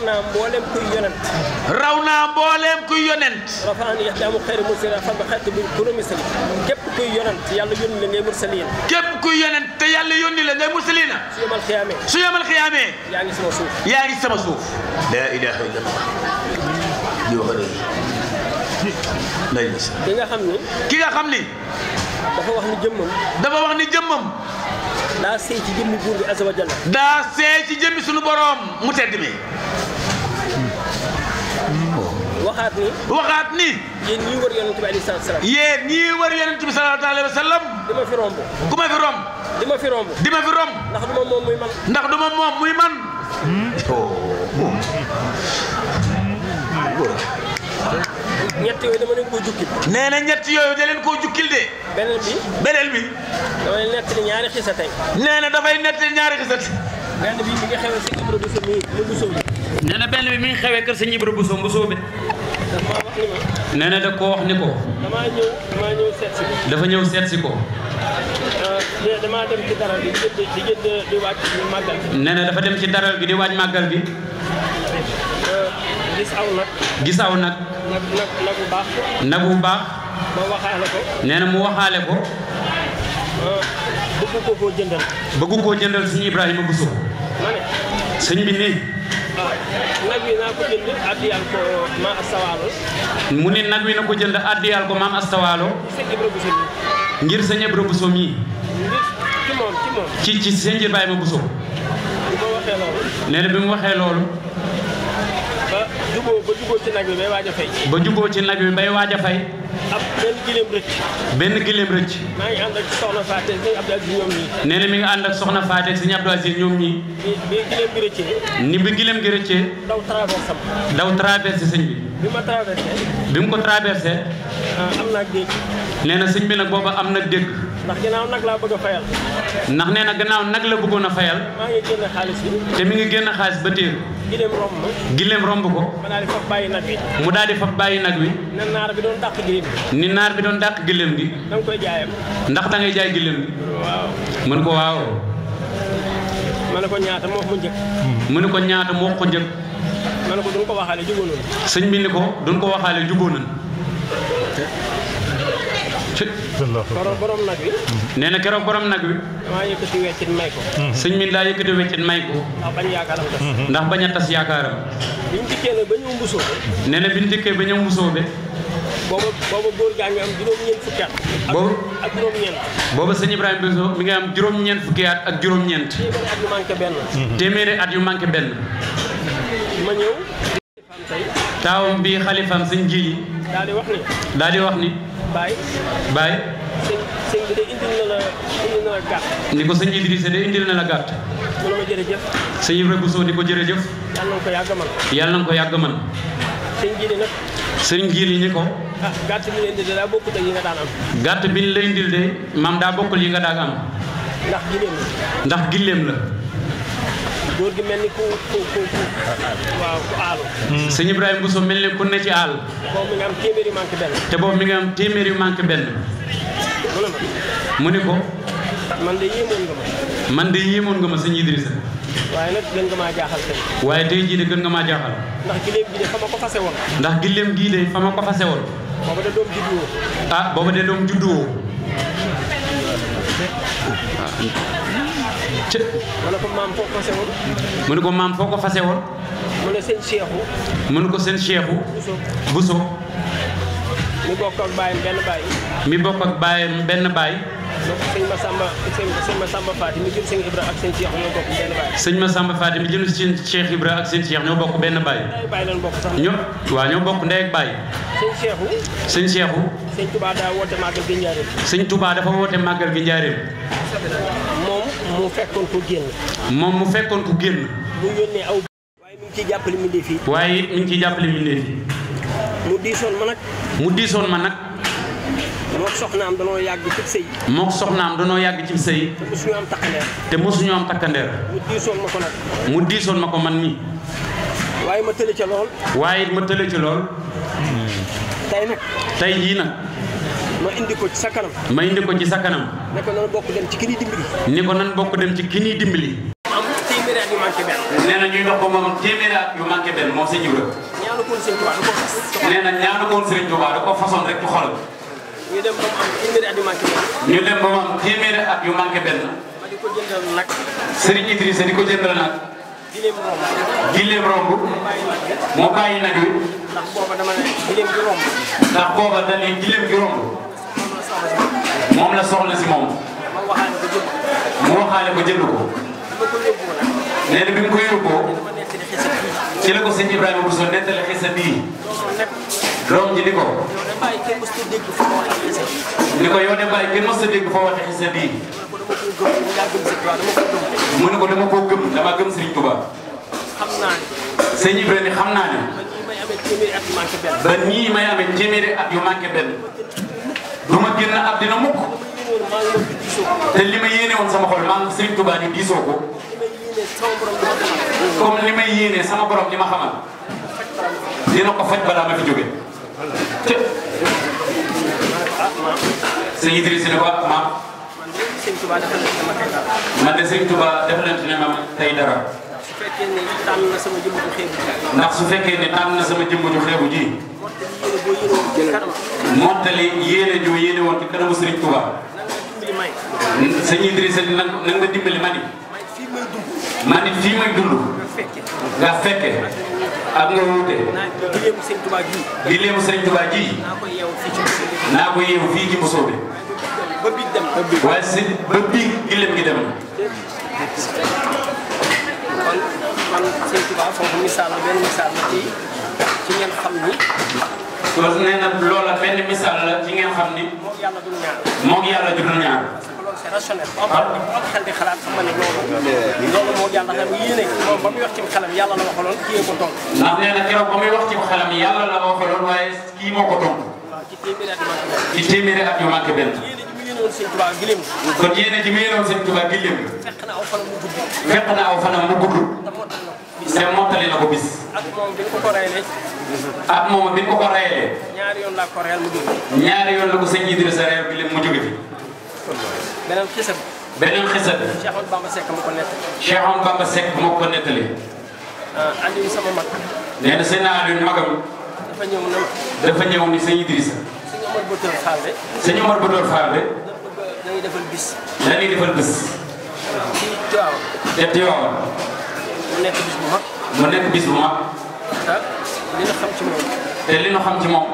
naa mbooleem kuy yonent rafaan yaxdaamu xayri mursaliin fan ba xaytu bi ku mursali képp kuy yonent yàlla yónni la ngay mursaliin képp kuy yonent te yàlla yónni la ngay mursaliin su yamal xiyaamee yaa ngi sama suuf laa ilaaha illallah di wax dëgg ki nga xam ni dafa wax ni jëmmam daa seey ci jëmmi buur bi azza wa jalla daa seey ci jëmmi sunu borom mu tedd mi waxaat ni yéen ñii wër yonent bi alayhi salaam wa sallam di ma fi romb ndax du ma moom muy man ñett yooyu dama leen koo jukkil nee na ñett yooyu da leen koo jukkil de beneen bi damay nettali ñaari xisa tey nee na dafay nettali ñaari xisa benn bi mi ngi xewee si Ibra Bousso mi Bousso bi nee na benn bi mi ngi xewee kër sëñ Ibra Bousso Bousso bi nee na da koo wax ni ko damaa ñëw seet si ko dafa ñëw seet si ko damaa dem ci daral bi di waaj màggal bi nee na dafa dem ci daral bi di waaj màggal bi gis aw nag nag bu baax ma waxaale ko nee na mu waxaale ko bëggu koo jëndal sëñ Ibrahima Bousso sëñ bi nii nag wi naa ko jënd addiyal ko maam Astawaalo mu ne nag wi na ko jënd addiyal ko maam Astawaalo ngir sëñ Ibra Bousso mii ci sëñ Ibrahima Bousso nee na bi mu waxee loolu ba juboo ci nag bi bay waaj a fay ba juboo ci nag bi bay waaj a fay ab benn gileem rëcc maa ngi ànd ak soxna Faate sëñ Abdou Aziz ñoom ñii nee na mi ngi ànd ak soxna Faate sëñ Abdou Aziz ñoom ñii bi gileem gi rëccee ni bi gileem gi rëccee daw traversé sëñ bi bi mu ko traversé am na ak dégg nee na sëñ bi nag booba am nag dégg ndax ginnaaw nag laa bëgg a fayal ndax nee na gannaaw nag la bëggoon a fayal maa ngi génn xaalis bi te mi ngi génn xaalis ba téer gileem romb ko ma daal di fab bàyyi nag wi mu daal di fab bàyyi nag wi ne naar bi doon dàq gileem gi ni naar bi doon dàq gileem gi da nga koy jaayam ndax da ngay jaay gileem gi waaw mën ko waaw ma ne ko ñaata moo ko njëkk mu ne ko ñaata moo ko njëkk ma ne ko duñ ko waxaale jugóonoon sëñ bi ni ko duñ ko waxaale jugóonoon borom nag wi nee na keroog borom nag wi damaa yëkkati weccit may ko sëñ bi daa yëkkati weccit may ko ndax bañ a tas yaakaaram bi ñu dikkee nag ba ñëw mbusoo nee na bi ñu dikkee ba ñëw mbusoo be booba góor gaa ngi am juróom-ñeent fukki at ak juróom-ñeent booba sëñ Ibrahima Bousso mi ngi am juróom-ñeent fukki at ak juróom-ñeent téeméeri at yu manqué benn ma ñëw taawam bi xalifaam sëñ ji daal di wax ni baay sëñ bi de indil na la gàtt ni ko sëñ Idrissa de indil na la gàtt mu ne ma jërëjëf sëñ Ibrahima Bousso di ko jërëjëf yàlla na ko yàgg man sëñ ji nag sëñ ji li ñi ko gàtt bi la indil de daa bokkul ak yi nga daan am gàtt bi la indil de maam daa bokkul yi nga daan am ndax gileem la góor gi mel ni ku waaw ku aalu sëñ Ibrahima Bousso mel ni ku ne ci aal boobu mi nga am téeméeri manqué benn te boobu mi nga am téeméeri manqué benn mu ne ma mu ni ko man de yéemoon nga ma sëñ Idrissa waaye nag gën nga maa jaaxal tey. waaye tey jii de gën nga maa jaaxal. ndax gileem gi de fa ma ko fase woon. ndax gileem gii de fa ma ko fase woon. booba de doom juddu woo. ah booba de doom juddu woo. mu ne ko maam foo ko fase woon. mu ne ko maam foo ko fase woon. mu ne seen Cheikhou. mu ne ko seen Cheikhou. Bousso. mi bokk ak baayam benn baay. mi bokk ak baayam benn baay. donc sëñ Massamba Faty mi jur sëñ Ibra ak seen Cheikh ñoo bokk benn baay. sëñ Massamba Faty mi jur seen Cheikh Ibra ak seen Cheikh ñoo bokk benn baay. baay lañ bokk sax. ñoo bokk ndey ak baay. sëñ Cheikhou. sëñ Cheikhou. sëñ Touba daa woote màggal gi njaareem. sëñ Touba dafa woote màggal gi njaareem. moom mu fekkoon ko génn. moom mu fekkoon ko génn. mu yónnee aw. waaye mi ngi ciy jàppale mbindeef yi. waaye it mi ngi ciy jàppale mbindeef yi. mu diisoon ma nag. mu diisoon ma nag. mook soxnaam danoo yàgg ci sëy. mook soxnaam danoo yàgg ci sëy. te mosuñu am takkandeer. te mosuñu am takkandeer. mu diisoon ma ko nag. mu diisoon ma ko man nii. waaye ma tële ca lool. waaye it ma tële ci lool. tey nag. tey jii nag. ma indi ko ci sa kanam. ma indi ko ci sa kanam. ne ko nan bokk dem ci ki ñuy dimbali. ni ko nan bokk dem ci ki ñuy dimbali. am téeméeri at yu manqué benn. nee na ñuy dox ba moom téeméeri at yu manqué benn moom sëñ Ibra. ñaanu koon sëñ Touba da koo fas. nee na ñaanu koon sëñ Touba da koo façon rek ci xolam. ñu dem ba mu am téeméeri at yu manqué benn. ñu dem ba mu am téeméeri at yu manqué benn. ma di ko jëndal nag. Serigne Idrissa di ko jëndal nag. gileem romb. gileem romb. mu bàyyi nag wi. ndax booba dama ne gileem gi romb. ndax booba dañ ne gileem gi romb. moom la soxla si moom. mu waxaale ko jënd ko. nee na bi mu ko yóbboo. ci la ko sëñ Ibrahima Bousso nettali xisa bii. doom ji ni ko. ni ko yow de bàyyi kenn mës a dégg foo waxee xisa bii. mu ne ko dama koo gëm dama gëm Serigne Touba. sëñ Ibrahima xam naa ne. ba ñii may amee téeméeri at yu manqué benn. du ma génn àddina mukk. te li ma yéene woon sama xol maa ngi Serigne Touba ni diisoo ko. comme li may yéene sama borom li ma xamal. dina ko faj balaa ma fi jóge. sëñ Idrissa ne ko maam. man de Serigne Touba defalante ne ma tey dara. ndax su fekkee ne tànn na sama jëmm ju xeebu ji. mottali yéene joo yéene woon ci kanamu Serigne Touba. sëñ Idrissa na nga dimbali ma ni. man it fii may dund. nga fekke. ak nga wuute. gileemu Serigne Touba ji. naa ko yeewu fii ci Mboussobé. waaye si ba bii gileem gi dem. kon man Sëñ Touba foofu misaal la benn misaal la ci ngeen xam ni. kon nee na loola benn misaal la ci ngeen xam ni. moog yàlla du ñaar. c'est rationnel. am xel di xalaat xam nga ne loolu moo yàlla xam yéene moom ba muy wax ci xelam yàlla la waxaloon kii ko tontu. ndax nee na keroog ba muy wax ci xelam yàlla la waxaloon waaye kii moo ko tontu. ci téeméeri at yu manqué benn. kon yéene ji mu yéene woon Sëñ Touba gileem. fekk na aw fanam mu gudd. fekk na aw fanam mu gudd. te mottali na ko bis. ak moom bi ñu ko reyalee. ak moom bi ñu ko reyalee. ñaari yoon laa ko reyal mu jóge. ñaari yoon la ko sëñ Idrissa reyal gileem mu jóge fi. beneen xisa bi. beneen xisa bi. Cheikh Ahmadou Bamba Seck ma ko nettali. Cheikh Ahmadou Bamba Seck moo ko nettali. Aliou sama mag. nee na sëñ Aliou magam. dafa ñëw na ma. dafa ñëw ni sëñ Idrissa. sëñ Omar Botor Fall de. sëñ Omar Botor Fall de. dañuy defal bis. dañuy defal bis. ci Tiwaawan. te Tiwaawan. mu nekk bis bu mag. mu nekk bis bu mag. li nga xam ci moom. te li ñu xam ci moom.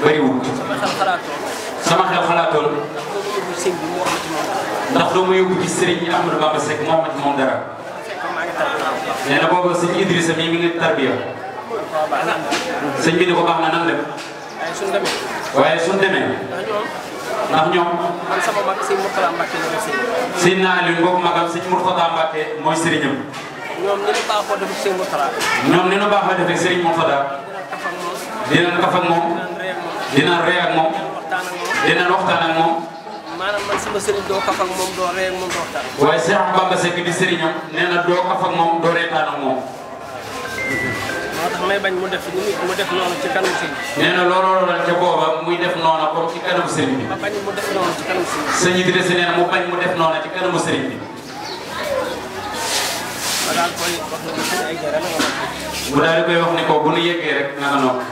bëriwul. sama xel xalaatoon. sama xel xalaatoon. sëñ bi mu wax ma ci moom. ndax doo ma yóbbu ci Serigne Ahmadou Bamba Seck moo ma ci moom dara. nee na boobu sëñ Idrissa mii mi ngi tarbiya. sëñ bi ni ko baax na nan dem. waaye suñ demee. waaye suñ demee. ndax ñoom. man sama mag sëñ Mourtada Mbacke la ma sëñ. sëñ naa leen boobu magam sëñ Mourtada Mbacke mooy sëriñam. ñoom ni ñu baaxoo def ak sëñ Mourtada. ñoom ni ñu baaxoo def ak sëriñ Mourtada. dinañ kaf ak moom. dinañ ree ak moom. dinañ waxtaan ak moom. maanaam man sama sëriñ doo kaf ak moom doo ree ak moom doo waxtaan. waaye Cheikh Bamba Seck di sëriñam nee na doo kaf ak moom doo reetaan ak moom. moo tax may bañ mu def noonu ci kanam sëriñ bi. nee na looloo la ca booba muy def noona comme ci kanamu sëriñ bi. ma bañ mu def noonu ci kanam sëriñ bi. sëñ Idrissa nee na mu bañ mu def noona ci kanamu sëriñ bi. daal koy wax ne suñu ay jara la nga wax. mu daal di koy wax ne ko bu nu yeggee rek naka noppi.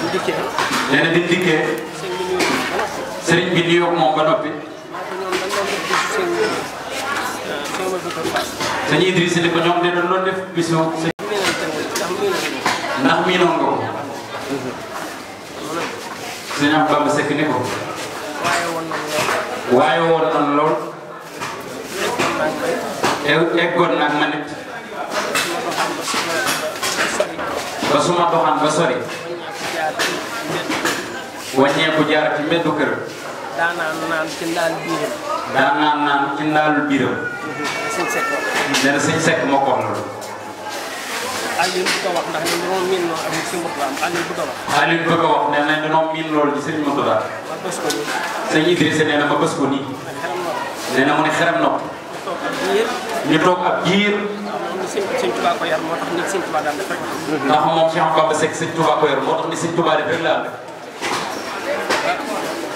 bu dikkee. nee na di dikkee. sëriñ bi nuyoo moom ba noppi. sëñ Idrissa ni ko ñoom de doon def bisu ndax mii noonu nga ko. sëñ am Bamba Seck ni ko. waaye woon na lool. eggoon nag ma nit. ba suma doxaan ba sori. wàññeeku jaar ci mbeddu kër. daanaan naan ci ndaal biiram. daanaan naan ci ndaalu biiram. sëñ Seck wax. nee na sëñ Seck moo ko wax loolu. Aliou bu ko wax ndax ñun dañoo miin lool ak sëñ Mourtada Aliou bu ko wax. Aliou bëgg a wax nee na dañoo miin loolu ci sëñ Mourtada. ma bës ko nii. sëñ Idrissa nee na ma bës ko nii. nee na mu ne xeram nopp. ñu toog ab jiir. sëñ Touba ko yar moo tax nit sëñ Touba daal def rek. ndax moom Cheikh Bamba Seck sëñ Touba ko yar moo tax ni sëñ Touba def rek la ànd.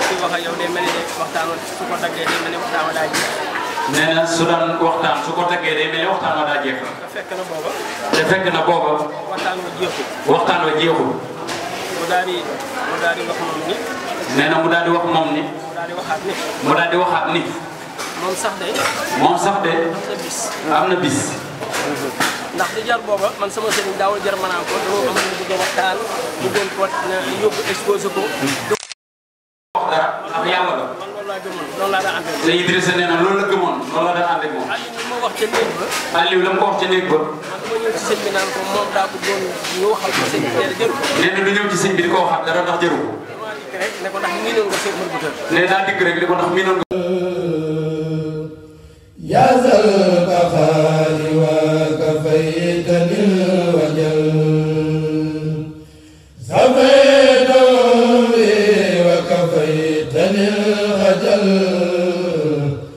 su wax ak yow day mel ni waxtaan su ko daggee day mel ni waxtaan wa daa jeex. nee na su daan waxtaan su ko daggee day mel ni waxtaan wa daa jeex. te fekk na booba. te fekk na booba. waxtaan wa jeexul. waxtaan wa jeexul. mu daal di wax moom ni. nee na mu daal di wax moom ni. mu daal di waxaat ni. mu daal di waxaat ni. moom sax de. moom sax de. am na bis. am na bis. ndax di jar booba man sama sëriñ daawul jar manaan ko dama am lu bëgg a waxtaan bëggoon ko yóbbu exposé ko. wax dara ndax yàlla la. man loolu laa gëmoon loolu laa daan ànd ak moom. te Idrissa nee na loolu la gëmoon loolu la daan ànd ak moom. Aliou li ma wax ca néeg ba. Aliou la mu ko wax ca néeg ba. man dama ñëw ci sëñ bi naan ko moom daa bëggoon ñu waxal ko sëñ bi nee na jëru ko. nee na du ñëw ci sëñ bi di ko waxaat dara ndax jëru ko. damaa dikk rek ne ko ndax miinoon nga sëñ Mor Bouteur. nee daa dikk rek li ko ndax miinoon nga.